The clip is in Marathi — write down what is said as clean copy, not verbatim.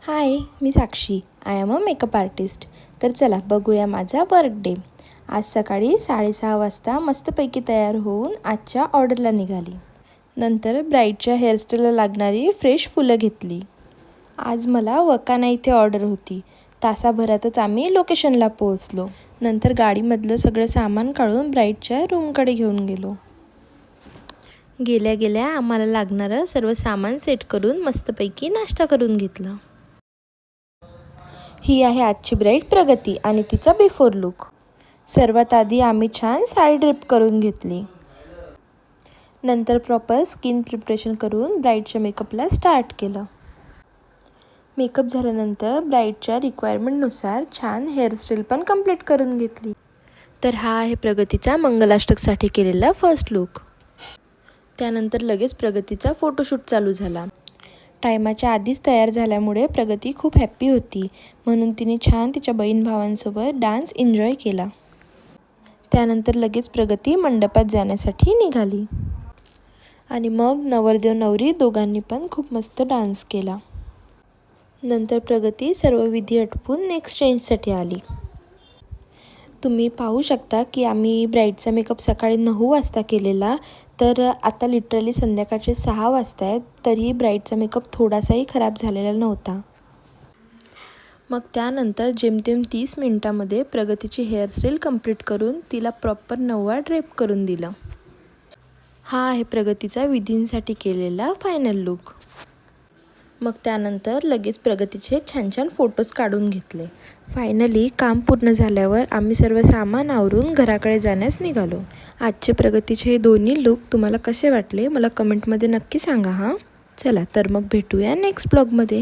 High, me Sakshi. I am a makeup artist. तर चला बघूया माझा वर्क डे. आज सकाळी 6:30 वाजता मस्तपैकी तयार होऊन आजच्या ऑर्डरला निघाली. नंतर ब्राईडच्या हेअरस्टाईलला लागणारी फ्रेश फुलं घेतली. आज मला वकाना इथे ऑर्डर होती. तासाभरातच आम्ही लोकेशनला पोहोचलो. नंतर गाडीमधलं सगळं सामान काढून ब्राईडच्या रूमकडे घेऊन गेलो. गेल्या गेल्या आम्हाला लागणारं सर्व सामान सेट करून मस्तपैकी नाश्ता करून घेतला. ही आहे आजची ब्राईड प्रगती आणि तिचा बिफोर लुक. सर्वात आधी आम्ही छान साडी ड्रेप करून घेतली. नंतर प्रॉपर स्किन प्रिपरेशन करून ब्राईडच्या मेकअपला स्टार्ट केलं. मेकअप झाल्यानंतर ब्राईडच्या रिक्वायरमेंटनुसार छान हेअरस्टाईल पण कंप्लीट करून घेतली. तर हा आहे प्रगतीचा मंगलाष्टकसाठी केलेला फर्स्ट लुक. त्यानंतर लगेच प्रगतीचा फोटोशूट चालू झाला. टायमाच्या आधीच तयार झाल्यामुळे प्रगती खूप हॅप्पी होती, म्हणून तिने छान तिच्या बहीण भावांसोबत डान्स एन्जॉय केला. त्यानंतर लगेच प्रगती मंडपात जाण्यासाठी निघाली आणि मग नवरदेव नवरी दोघांनी पण खूप मस्त डान्स केला. नंतर प्रगती सर्व विधी आटपून नेक्स्ट चेंजसाठी आली. तुम्ही पाहू शकता की आम्ही ब्राईडचा मेकअप सकाळी 9 वाजता केलेला, तर आता लिटरली संध्याकाळचे 6 वाजता आहेत, तरीही ब्राईडचा मेकअप थोडासाही खराब झालेला नव्हता. मग त्यानंतर जेमतेम 30 मिनिटामध्ये प्रगतीची हेअरस्टाईल कंप्लीट करून तिला प्रॉपर नऊवार ड्रेप करून दिलं. हा आहे प्रगतीचा विधींसाठी केलेला फायनल लुक. मग त्यानंतर लगेच प्रगतीचे छान छान फोटोज काढून घेतले. फायनली काम पूर्ण झाल्यावर आम्ही सर्व सामान आवरून घराकडे जाण्यास निघालो. आजचे प्रगतीचे हे दोन्ही लुक तुम्हाला कसे वाटले मला कमेंटमध्ये नक्की सांगा हां. चला तर मग भेटूया नेक्स्ट ब्लॉगमध्ये.